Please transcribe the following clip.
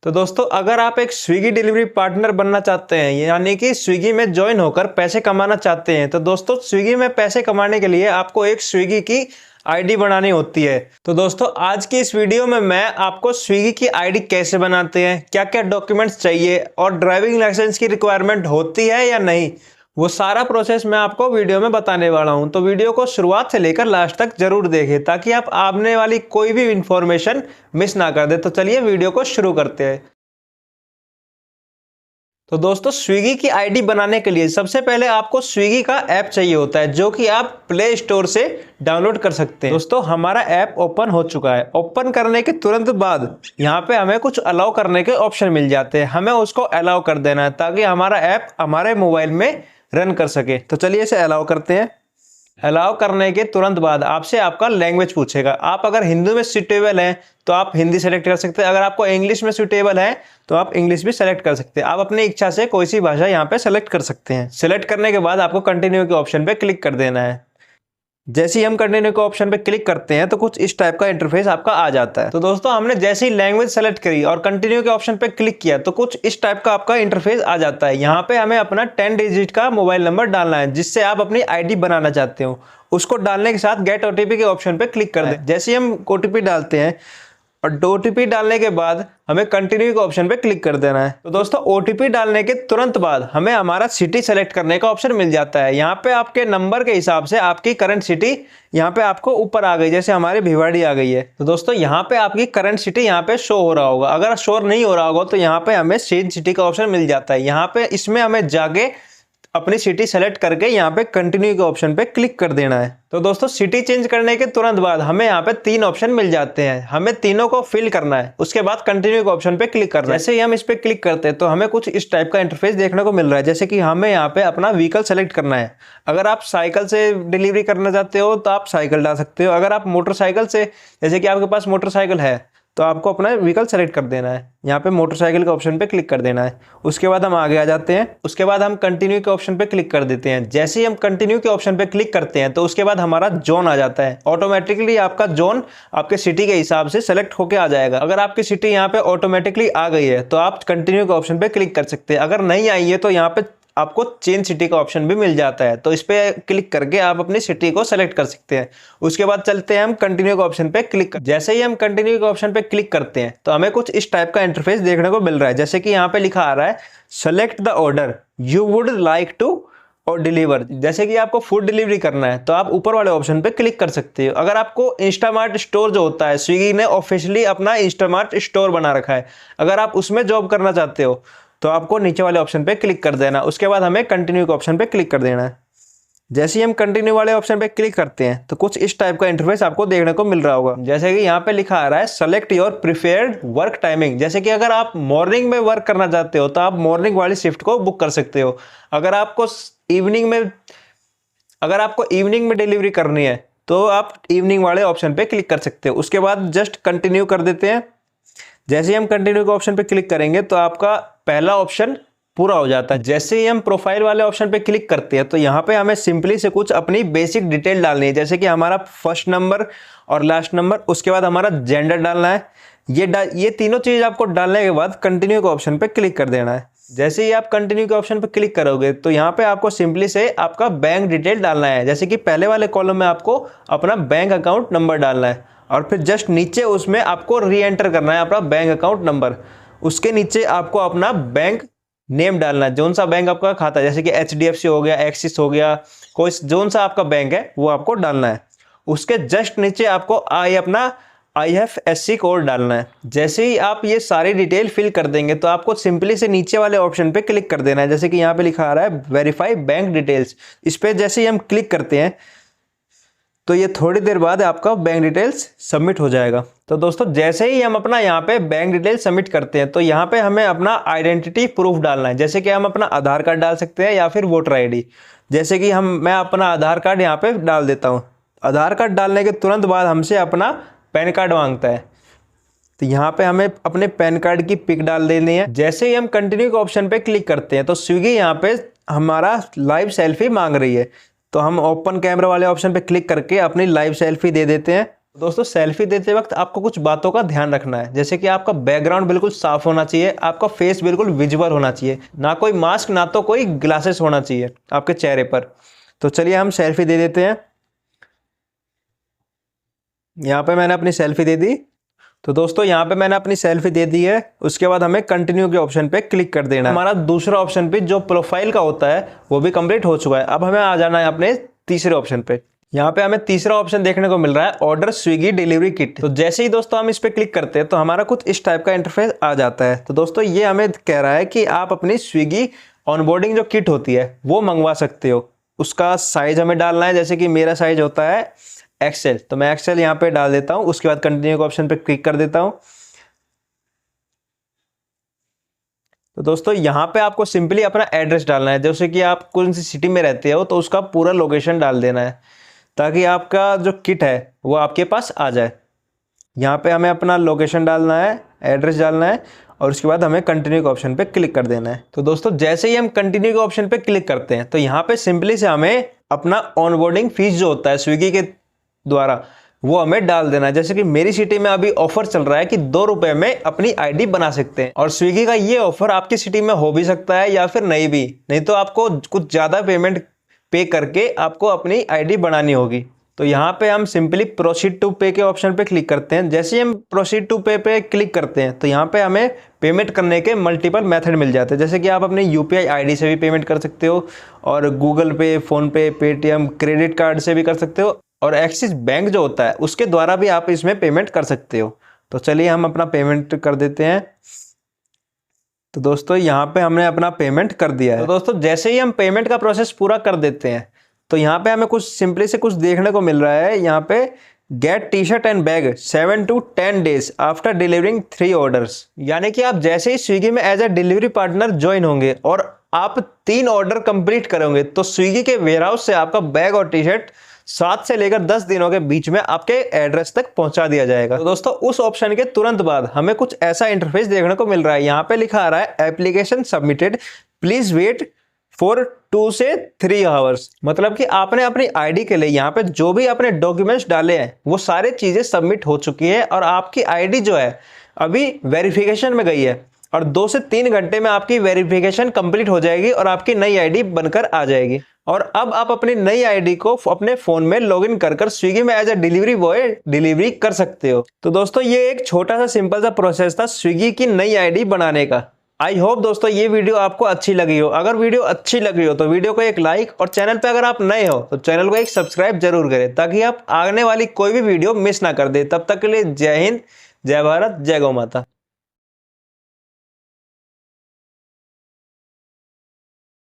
तो दोस्तों अगर आप एक स्विगी डिलीवरी पार्टनर बनना चाहते हैं यानी कि स्विगी में ज्वाइन होकर पैसे कमाना चाहते हैं तो दोस्तों स्विगी में पैसे कमाने के लिए आपको एक स्विगी की आईडी बनानी होती है। तो दोस्तों आज की इस वीडियो में मैं आपको स्विगी की आईडी कैसे बनाते हैं, क्या क्या डॉक्यूमेंट्स चाहिए और ड्राइविंग लाइसेंस की रिक्वायरमेंट होती है या नहीं, वो सारा प्रोसेस मैं आपको वीडियो में बताने वाला हूं। तो वीडियो को शुरुआत से लेकर लास्ट तक जरूर देखें ताकि आप आने वाली कोई भी इंफॉर्मेशन मिस ना कर दे। तो चलिए वीडियो को शुरू करते हैं। तो दोस्तों स्विगी की आईडी बनाने के लिए सबसे पहले आपको स्विगी का ऐप चाहिए होता है जो कि आप प्ले स्टोर से डाउनलोड कर सकते हैं। दोस्तों हमारा ऐप ओपन हो चुका है। ओपन करने के तुरंत बाद यहाँ पे हमें कुछ अलाउ करने के ऑप्शन मिल जाते हैं, हमें उसको अलाउ कर देना है ताकि हमारा ऐप हमारे मोबाइल में रन कर सके। तो चलिए इसे अलाउ करते हैं। अलाउ करने के तुरंत बाद आपसे आपका लैंग्वेज पूछेगा। आप अगर हिंदी में सुटेबल हैं तो आप हिंदी सेलेक्ट कर सकते हैं, अगर आपको इंग्लिश में सुटेबल है तो आप इंग्लिश भी सेलेक्ट कर सकते हैं। आप अपनी इच्छा से कोई सी भाषा यहाँ पे सेलेक्ट कर सकते हैं। सेलेक्ट करने के बाद आपको कंटिन्यू के ऑप्शन पे क्लिक कर देना है। जैसे ही हम कंटिन्यू के ऑप्शन पे क्लिक करते हैं तो कुछ इस टाइप का इंटरफेस आपका आ जाता है। तो दोस्तों हमने जैसे ही लैंग्वेज सेलेक्ट करी और कंटिन्यू के ऑप्शन पे क्लिक किया तो कुछ इस टाइप का आपका इंटरफेस आ जाता है। यहाँ पे हमें अपना 10 डिजिट का मोबाइल नंबर डालना है जिससे आप अपनी आईडी बनाना चाहते हो। उसको डालने के साथ गेट ओटीपी के ऑप्शन पे क्लिक कर दें। जैसे ही हम ओटीपी डालते हैं और ओटीपी डालने के बाद हमें कंटिन्यू के ऑप्शन पे क्लिक कर देना है। तो दोस्तों ओटीपी डालने के तुरंत बाद हमें हमारा सिटी सेलेक्ट करने का ऑप्शन मिल जाता है। यहाँ पे आपके नंबर के हिसाब से आपकी करंट सिटी यहाँ पे आपको ऊपर आ गई, जैसे हमारी भिवाड़ी आ गई है। तो दोस्तों यहाँ पे आपकी करंट सिटी यहाँ पे शो हो रहा होगा। अगर शो नहीं हो रहा होगा तो यहाँ पे हमें चेंज सिटी का ऑप्शन मिल जाता है। यहाँ पे इसमें हमें जाके अपनी सिटी सेलेक्ट करके यहाँ पे कंटिन्यू के ऑप्शन पे क्लिक कर देना है। तो दोस्तों सिटी चेंज करने के तुरंत बाद हमें यहाँ पे 3 ऑप्शन मिल जाते हैं, हमें तीनों को फिल करना है। उसके बाद कंटिन्यू के ऑप्शन पे क्लिक करना है। जैसे ही हम इस पे क्लिक करते हैं तो हमें कुछ इस टाइप का इंटरफेस देखने को मिल रहा है, जैसे कि हमें यहाँ पे अपना व्हीकल सेलेक्ट करना है। अगर आप साइकिल से डिलीवरी करना चाहते हो तो आप साइकिल डाल सकते हो। अगर आप मोटरसाइकिल से, जैसे कि आपके पास मोटरसाइकिल है तो आपको अपना व्हीकल सेलेक्ट कर देना है। यहाँ पे मोटरसाइकिल के ऑप्शन पे क्लिक कर देना है। उसके बाद हम आगे आ जाते हैं। उसके बाद हम कंटिन्यू के ऑप्शन पे क्लिक कर देते हैं। जैसे ही हम कंटिन्यू के ऑप्शन पे क्लिक करते हैं तो उसके बाद हमारा जोन आ जाता है। ऑटोमेटिकली आपका जोन आपके सिटी के हिसाब से सेलेक्ट होके आ जाएगा। अगर आपकी सिटी यहाँ पे ऑटोमेटिकली आ गई है तो आप कंटिन्यू के ऑप्शन पे क्लिक कर सकते हैं। अगर नहीं आई है तो यहाँ पे आपको चेंज सिटी का ऑप्शन भी मिल जाता है, तो इस पे क्लिक करके आप अपनी सिटी को सेलेक्ट कर सकते हैं। उसके बाद चलते हैं हम कंटिन्यू के ऑप्शन पे क्लिक कर। जैसे ही हम कंटिन्यू के ऑप्शन पे क्लिक करते हैं तो हमें कुछ इस टाइप का इंटरफेस देखने को मिल रहा है, जैसे कि यहाँ पे लिखा आ रहा है select the order you would like to और डिलीवर। जैसे कि आपको फूड डिलीवरी करना है तो आप ऊपर वाले ऑप्शन पे क्लिक कर सकते हो। अगर आपको इंस्टामार्ट स्टोर जो होता है, स्विगी ने ऑफिशियली अपना इंस्टामार्ट स्टोर बना रखा है, अगर आप उसमें जॉब करना चाहते हो तो आपको नीचे वाले ऑप्शन पे क्लिक कर देना। उसके बाद हमें कंटिन्यू के ऑप्शन पे क्लिक कर देना है। जैसे ही हम कंटिन्यू वाले ऑप्शन पे क्लिक करते हैं तो कुछ इस टाइप का इंटरफेस आपको देखने को मिल रहा होगा, जैसे कि यहाँ पे लिखा आ रहा है select your preferred work timing. जैसे कि अगर आप मॉर्निंग में वर्क करना चाहते हो तो आप मॉर्निंग वाली शिफ्ट को बुक कर सकते हो। अगर आपको इवनिंग में डिलीवरी करनी है तो आप इवनिंग वाले ऑप्शन पे क्लिक कर सकते हो। उसके बाद जस्ट कंटिन्यू कर देते हैं। जैसे ही हम कंटिन्यू के ऑप्शन पे क्लिक करेंगे तो आपका पहला ऑप्शन पूरा हो जाता है। जैसे ही हम प्रोफाइल वाले ऑप्शन पे क्लिक करते हैं तो यहाँ पे हमें सिंपली से कुछ अपनी बेसिक डिटेल डालनी है, जैसे कि हमारा फर्स्ट नंबर और लास्ट नंबर। उसके बाद हमारा जेंडर डालना है। ये तीनों चीज आपको डालने के बाद कंटिन्यू के ऑप्शन पे क्लिक कर देना है। जैसे ही आप कंटिन्यू के ऑप्शन पे क्लिक करोगे तो यहाँ पे आपको सिंपली से आपका बैंक डिटेल डालना है, जैसे कि पहले वाले कॉलम में आपको अपना बैंक अकाउंट नंबर डालना है और फिर जस्ट नीचे उसमें आपको री एंटर करना है अपना बैंक अकाउंट नंबर। उसके नीचे आपको अपना बैंक नेम डालना है, जोन सा बैंक आपका खाता है, जैसे कि HDFC हो गया, एक्सिस हो गया, कोई जोन सा आपका बैंक है वो आपको डालना है। उसके जस्ट नीचे आपको अपना IFSC कोड डालना है। जैसे ही आप ये सारी डिटेल फिल कर देंगे तो आपको सिंपली से नीचे वाले ऑप्शन पे क्लिक कर देना है, जैसे कि यहाँ पे लिखा आ रहा है वेरीफाई बैंक डिटेल्स। इस पे जैसे ही हम क्लिक करते हैं तो ये थोड़ी देर बाद आपका बैंक डिटेल्स सबमिट हो जाएगा। तो दोस्तों जैसे ही हम अपना यहाँ पे बैंक डिटेल सबमिट करते हैं तो यहाँ पे हमें अपना आइडेंटिटी प्रूफ डालना है, जैसे कि हम अपना आधार कार्ड डाल सकते हैं या फिर वोटर आईडी। जैसे कि मैं अपना आधार कार्ड यहाँ पे डाल देता हूँ। आधार कार्ड डालने के तुरंत बाद हमसे अपना पैन कार्ड मांगता है, तो यहाँ पे हमें अपने पैन कार्ड की पिक डाल देनी है। जैसे ही हम कंटिन्यू के ऑप्शन पे क्लिक करते हैं तो स्विगी यहाँ पे हमारा लाइव सेल्फी मांग रही है, तो हम ओपन कैमरा वाले ऑप्शन पे क्लिक करके अपनी लाइव सेल्फी दे देते हैं। दोस्तों सेल्फी देते वक्त आपको कुछ बातों का ध्यान रखना है, जैसे कि आपका बैकग्राउंड बिल्कुल साफ होना चाहिए, आपका फेस बिल्कुल विजिबल होना चाहिए, ना कोई मास्क ना तो कोई ग्लासेस होना चाहिए आपके चेहरे पर। तो चलिए हम सेल्फी दे देते हैं। यहाँ पे मैंने अपनी सेल्फी दे दी। तो दोस्तों यहाँ पे मैंने अपनी सेल्फी दे दी है। उसके बाद हमें कंटिन्यू के ऑप्शन पे क्लिक कर देना है। हमारा दूसरा ऑप्शन पे जो प्रोफाइल का होता है वो भी कंप्लीट हो चुका है। अब हमें आ जाना है अपने तीसरे ऑप्शन पे। यहाँ पे हमें तीसरा ऑप्शन देखने को मिल रहा है ऑर्डर स्विगी डिलीवरी किट। तो जैसे ही दोस्तों हम इस पे क्लिक करते हैं तो हमारा कुछ इस टाइप का इंटरफेस आ जाता है। तो दोस्तों ये हमें कह रहा है कि आप अपनी स्विगी ऑनबोर्डिंग जो किट होती है वो मंगवा सकते हो। उसका साइज हमें डालना है, जैसे कि मेरा साइज होता है एक्सेल, तो मैं एक्सेल यहाँ पे डाल देता हूँ। उसके बाद कंटिन्यू के ऑप्शन पे क्लिक कर देता हूँ। तो दोस्तों यहाँ पे आपको सिंपली अपना एड्रेस डालना है, जैसे कि आप कौन सी सिटी में रहते हो तो उसका पूरा लोकेशन डाल देना है, ताकि आपका जो किट है वो आपके पास आ जाए। यहाँ पे हमें अपना लोकेशन डालना है, एड्रेस डालना है, और उसके बाद हमें कंटिन्यू के ऑप्शन पे क्लिक कर देना है। तो दोस्तों जैसे ही हम कंटिन्यू के ऑप्शन पे क्लिक करते हैं तो यहाँ पे सिंपली से हमें अपना ऑनबोर्डिंग फीस जो होता है स्विगी के द्वारा वो हमें डाल देना है। जैसे कि मेरी सिटी में अभी ऑफर चल रहा है कि 2 रुपए में अपनी आईडी बना सकते हैं, और स्विगी का ये ऑफर आपकी सिटी में हो भी सकता है या फिर नहीं तो आपको कुछ ज़्यादा पेमेंट पे करके आपको अपनी आईडी बनानी होगी। तो यहाँ पे हम सिंपली प्रोसीड टू पे के ऑप्शन पे क्लिक करते हैं। जैसे ही हम प्रोसीड टू पे पे क्लिक करते हैं तो यहाँ पे हमें पेमेंट करने के मल्टीपल मेथड मिल जाते हैं, जैसे कि आप अपने यूपीआई आईडी से भी पेमेंट कर सकते हो, और गूगल पे, फोन पे, पेटीएम, क्रेडिट कार्ड से भी कर सकते हो, और एक्सिस बैंक जो होता है उसके द्वारा भी आप इसमें पेमेंट कर सकते हो। तो चलिए हम अपना पेमेंट कर देते हैं। तो दोस्तों यहाँ पे हमने अपना पेमेंट कर दिया है। तो दोस्तों जैसे ही हम पेमेंट का प्रोसेस पूरा कर देते हैं तो यहाँ पे हमें कुछ सिंपली से कुछ देखने को मिल रहा है। यहाँ पे get T shirt and bag 7 to 10 days after delivering 3 orders, यानी कि आप जैसे ही स्विगी में as a delivery partner join होंगे और आप 3 ऑर्डर कंप्लीट करोगे तो स्विगी के वेयरहाउस से आपका बैग और टी शर्ट 7 से लेकर 10 दिनों के बीच में आपके एड्रेस तक पहुंचा दिया जाएगा। तो दोस्तों उस ऑप्शन के तुरंत बाद हमें कुछ ऐसा इंटरफेस देखने को मिल रहा है। यहाँ पे लिखा आ रहा है application submitted, please wait for 2 से 3 आवर्स। मतलब कि आपने अपनी आईडी के लिए यहाँ पे जो भी अपने डॉक्यूमेंट्स डाले हैं वो सारे चीजें सबमिट हो चुकी है, और आपकी आईडी जो है अभी वेरिफिकेशन में गई है, और 2 से 3 घंटे में आपकी वेरिफिकेशन कंप्लीट हो जाएगी और आपकी नई आईडी बनकर आ जाएगी। और अब आप अपनी नई आईडी को अपने फोन में लॉगिन कर स्विगी में as a delivery boy delivery कर सकते हो। तो दोस्तों ये एक छोटा सा सिंपल सा प्रोसेस था स्विगी की नई आईडी बनाने का। आई होप दोस्तों ये वीडियो आपको अच्छी लगी हो। अगर वीडियो अच्छी लगी हो तो वीडियो को एक लाइक, और चैनल पे अगर आप नए हो तो चैनल को एक सब्सक्राइब जरूर करें, ताकि आप आने वाली कोई भी वीडियो मिस ना कर दे। तब तक के लिए जय हिंद, जय भारत, जय गौ माता।